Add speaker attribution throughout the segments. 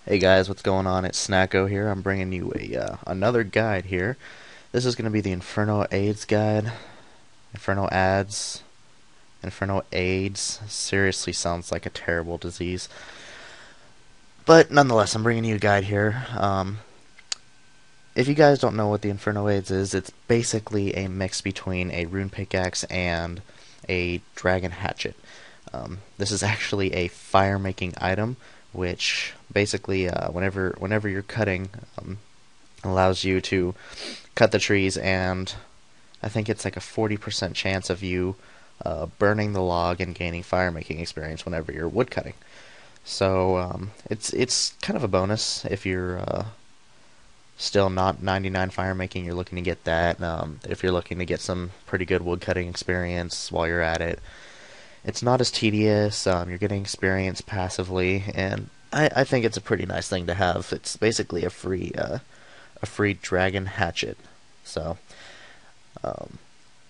Speaker 1: Hey guys, what's going on? It's Snacko here. I'm bringing you a another guide here. This is going to be the Inferno AIDS guide. Inferno Adze. Inferno AIDS. Seriously sounds like a terrible disease. But nonetheless, I'm bringing you a guide here. If you guys don't know what the Inferno AIDS is, it's basically a mix between a rune pickaxe and a dragon hatchet. This is actually a fire-making item, which basically, whenever you're cutting, allows you to cut the trees, and I think it's like a 40% chance of you burning the log and gaining fire making experience whenever you're wood cutting. So it's kind of a bonus if you're still not 99 fire making. You're looking to get that. If you're looking to get some pretty good wood cutting experience while you're at it, it's not as tedious. You're getting experience passively, and I think it's a pretty nice thing to have. It's basically a free dragon hatchet. So, um,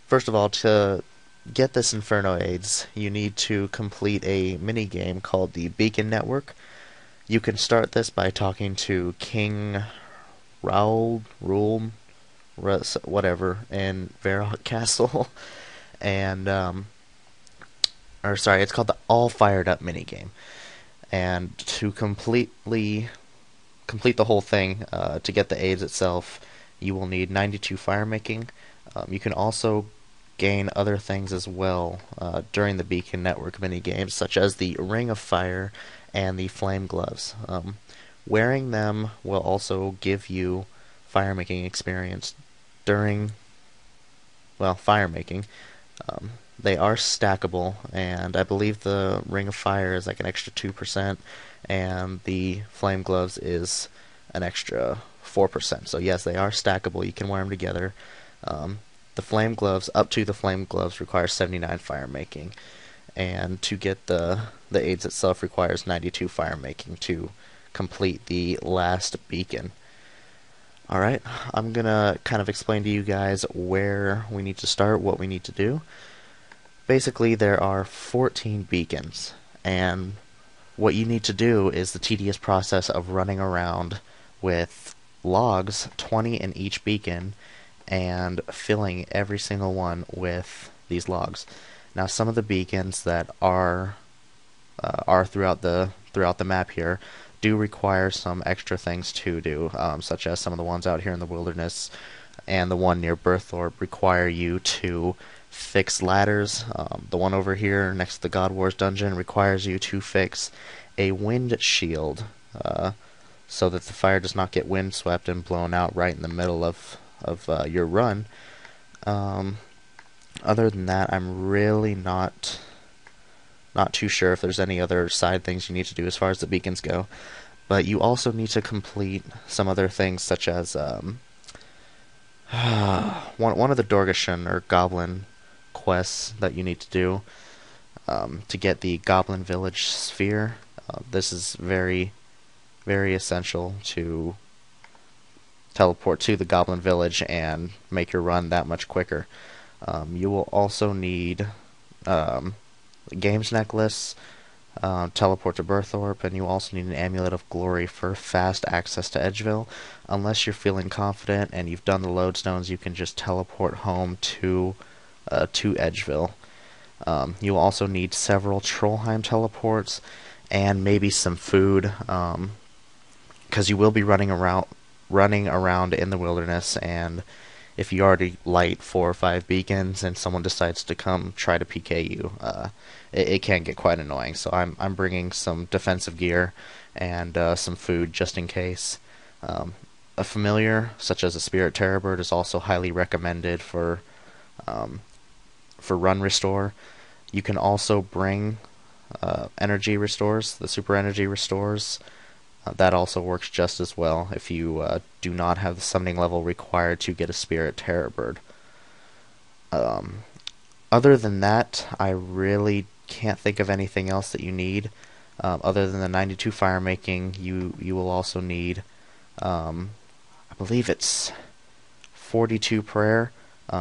Speaker 1: first of all, to get this Inferno AIDS, you need to complete a mini game called the Beacon Network. You can start this by talking to King Raoul, whatever, in Varrock Castle, and or sorry, it's called the All Fired Up mini game. And to complete the whole thing, to get the AIDS itself, you will need 92 fire making. You can also gain other things as well during the Beacon Network mini games, such as the Ring of Fire and the Flame Gloves. Wearing them will also give you fire making experience during, well, fire making. They are stackable, and I believe the Ring of Fire is like an extra 2%, and the Flame Gloves is an extra 4%. So yes, they are stackable. You can wear them together. Um, the Flame Gloves, up to the Flame Gloves, require 79 fire making, and to get the AIDS itself requires 92 fire making to complete the last beacon. Alright, I'm gonna kind of explain to you guys where we need to start, what we need to do. Basically, there are 14 beacons, and what you need to do is the tedious process of running around with logs, 20 in each beacon, and filling every single one with these logs. Now, some of the beacons that are throughout the map here do require some extra things to do, such as some of the ones out here in the wilderness and the one near Berthorpe require you to fix ladders. The one over here next to the God Wars dungeon requires you to fix a wind shield, so that the fire does not get windswept and blown out right in the middle of your run. Um, Other than that, I'm really not too sure if there's any other side things you need to do as far as the beacons go. But you also need to complete some other things, such as one of the Dorgashan or Goblin quests that you need to do to get the Goblin Village Sphere. This is very essential to teleport to the Goblin Village and make your run that much quicker. You will also need Games Necklace, teleport to Berthorpe, and you also need an Amulet of Glory for fast access to Edgeville. Unless you're feeling confident and you've done the lodestones, you can just teleport home to Edgeville. You'll also need several Trollheim teleports and maybe some food, because you will be running around in the wilderness, and if you already light 4 or 5 beacons and someone decides to come try to PK you, it can get quite annoying. So I'm bringing some defensive gear and some food just in case. A familiar such as a Spirit Terror Bird is also highly recommended um, for run restore. You can also bring energy restores, the super energy restores. That also works just as well if you do not have the summoning level required to get a Spirit Terror Bird. Um, Other than that, I really can't think of anything else that you need. Other than the 92 fire making, you will also need, I believe it's 42 prayer.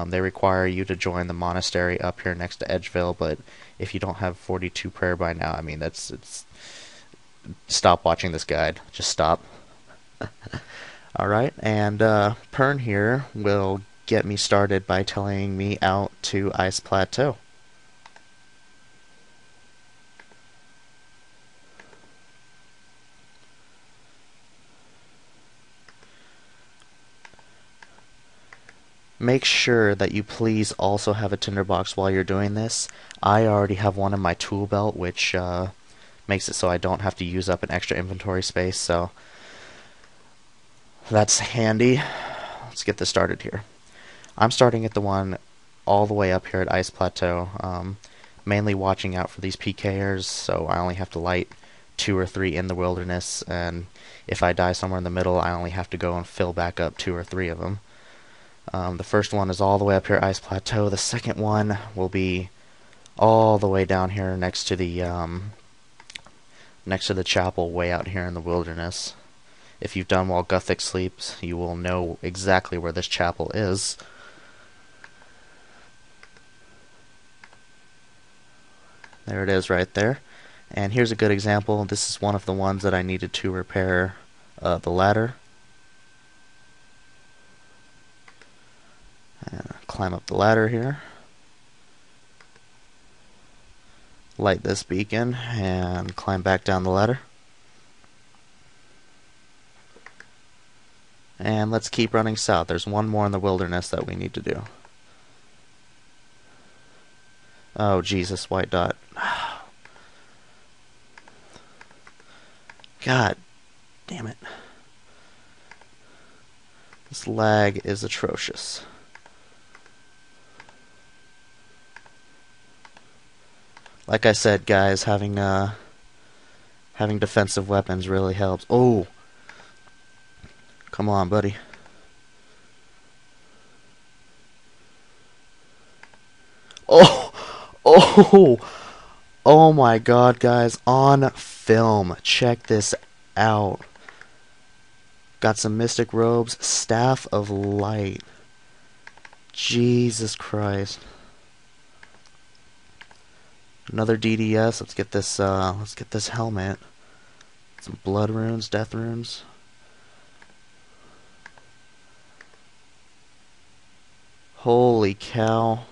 Speaker 1: They require you to join the monastery up here next to Edgeville, but if you don't have 42 prayer by now, I mean stop watching this guide. Just stop. Alright, and Pern here will get me started by telling me out to Ice Plateau. Make sure that you please also have a tinderbox while you're doing this. I already have one in my tool belt, which makes it so I don't have to use up an extra inventory space, so that's handy. Let's get this started here. I'm starting at the one all the way up here at Ice Plateau, mainly watching out for these PKers, so I only have to light 2 or 3 in the wilderness, and if I die somewhere in the middle, I only have to go and fill back up 2 or 3 of them. The first one is all the way up here at Ice Plateau. The second one will be all the way down here next to the chapel way out here in the wilderness. If you've done while Gothic sleeps, you will know exactly where this chapel is. There it is right there. And here's a good example. This is one of the ones that I needed to repair the ladder. Climb up the ladder here. Light this beacon and climb back down the ladder. And let's keep running south. There's one more in the wilderness that we need to do. Oh, Jesus, white dot. God damn it. This lag is atrocious. Like I said, guys, having defensive weapons really helps. Oh! Come on, buddy. Oh! Oh! Oh my god, guys. On film. Check this out. Got some mystic robes. Staff of light. Jesus Christ. Another DDS. Let's get this helmet. Some blood runes, death runes. Holy cow.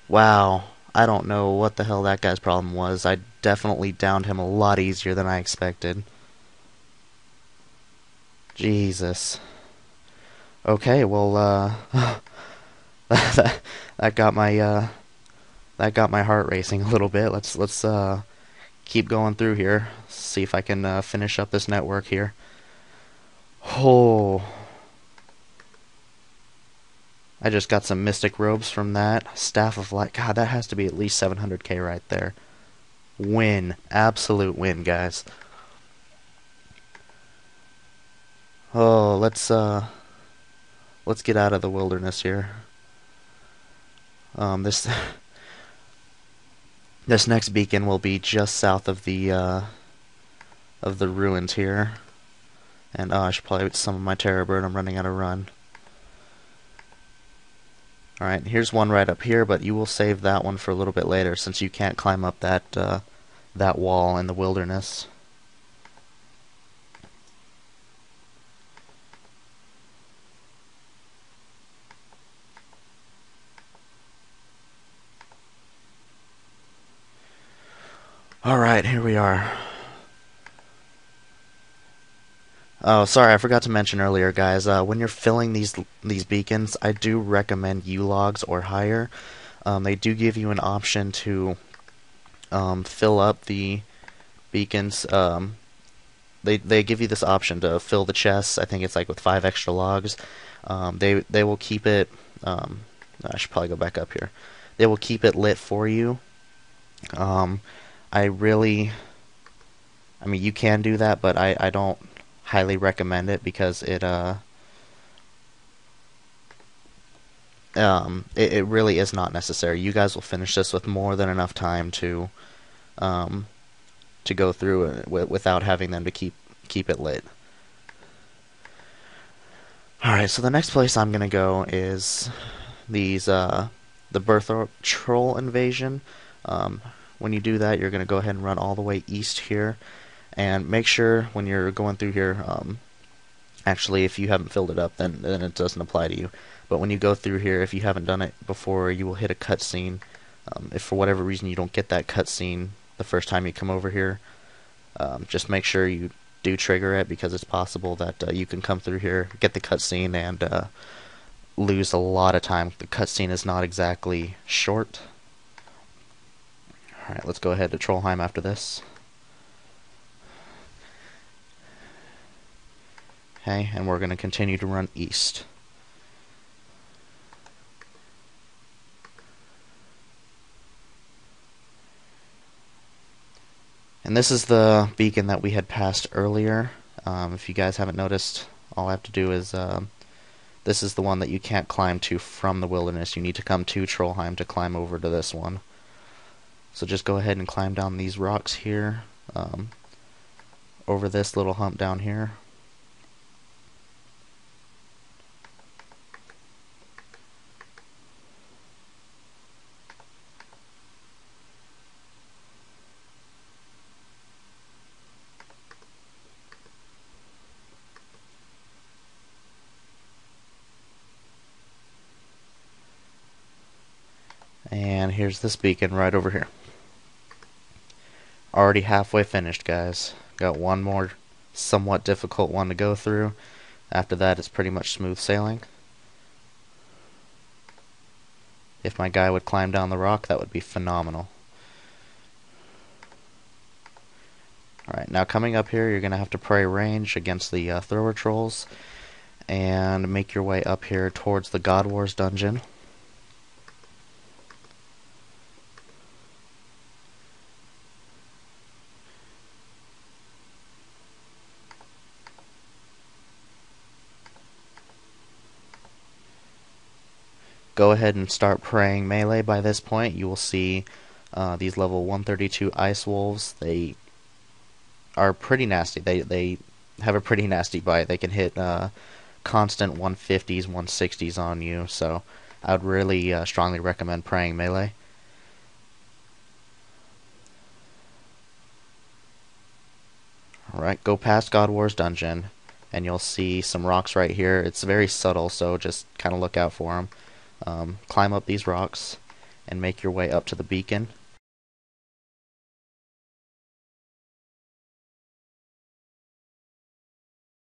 Speaker 1: Wow. I don't know what the hell that guy's problem was. I definitely downed him a lot easier than I expected. Jesus. Okay, well, that got my heart racing a little bit. Let's keep going through here. See if I can finish up this network here. Oh. I just got some mystic robes from that. Staff of Light. God, that has to be at least 700k right there. Win. Absolute win, guys. Oh, let's get out of the wilderness here. This next beacon will be just south of the ruins here. And I should probably summon my Terror Bird. I'm running out of run. Alright, here's one right up here, but you will save that one for a little bit later since you can't climb up that wall in the wilderness. Alright, here we are. Oh, sorry, I forgot to mention earlier, guys. When you're filling these beacons, I do recommend U-logs or higher. They do give you an option to fill up the beacons. They give you this option to fill the chests. I think it's like with 5 extra logs. They will keep it. I should probably go back up here. They will keep it lit for you. I mean, you can do that, but I don't highly recommend it because it really is not necessary. You guys will finish this with more than enough time to go through it without having them to keep it lit. Alright, so the next place I'm gonna go is the Birth Troll invasion. when you do that, you're going to go ahead and run all the way east here, and make sure when you're going through here, actually, if you haven't filled it up, then it doesn't apply to you. But when you go through here, if you haven't done it before, you will hit a cutscene. If for whatever reason you don't get that cutscene the first time you come over here, just make sure you do trigger it, because it's possible that you can come through here, get the cutscene, and lose a lot of time. The cutscene is not exactly short. Alright, let's go ahead to Trollheim after this. Okay, and we're going to continue to run east. And this is the beacon that we had passed earlier. If you guys haven't noticed, all I have to do is, this is the one that you can't climb to from the wilderness. You need to come to Trollheim to climb over to this one. So just go ahead and climb down these rocks here, over this little hump down here. And here's this beacon right over here. Already halfway finished, guys. Got one more somewhat difficult one to go through. After that, it's pretty much smooth sailing. If my guy would climb down the rock, that would be phenomenal. Alright, now coming up here, you're going to have to pray range against the thrower trolls, and make your way up here towards the God Wars dungeon. Go ahead and start praying melee. By this point, you will see these level 132 ice wolves. They are pretty nasty. They have a pretty nasty bite. They can hit constant 150s, 160s on you. So I would really strongly recommend praying melee. Alright, go past God Wars dungeon, and you'll see some rocks right here. It's very subtle, so just kind of look out for them. Climb up these rocks and make your way up to the beacon.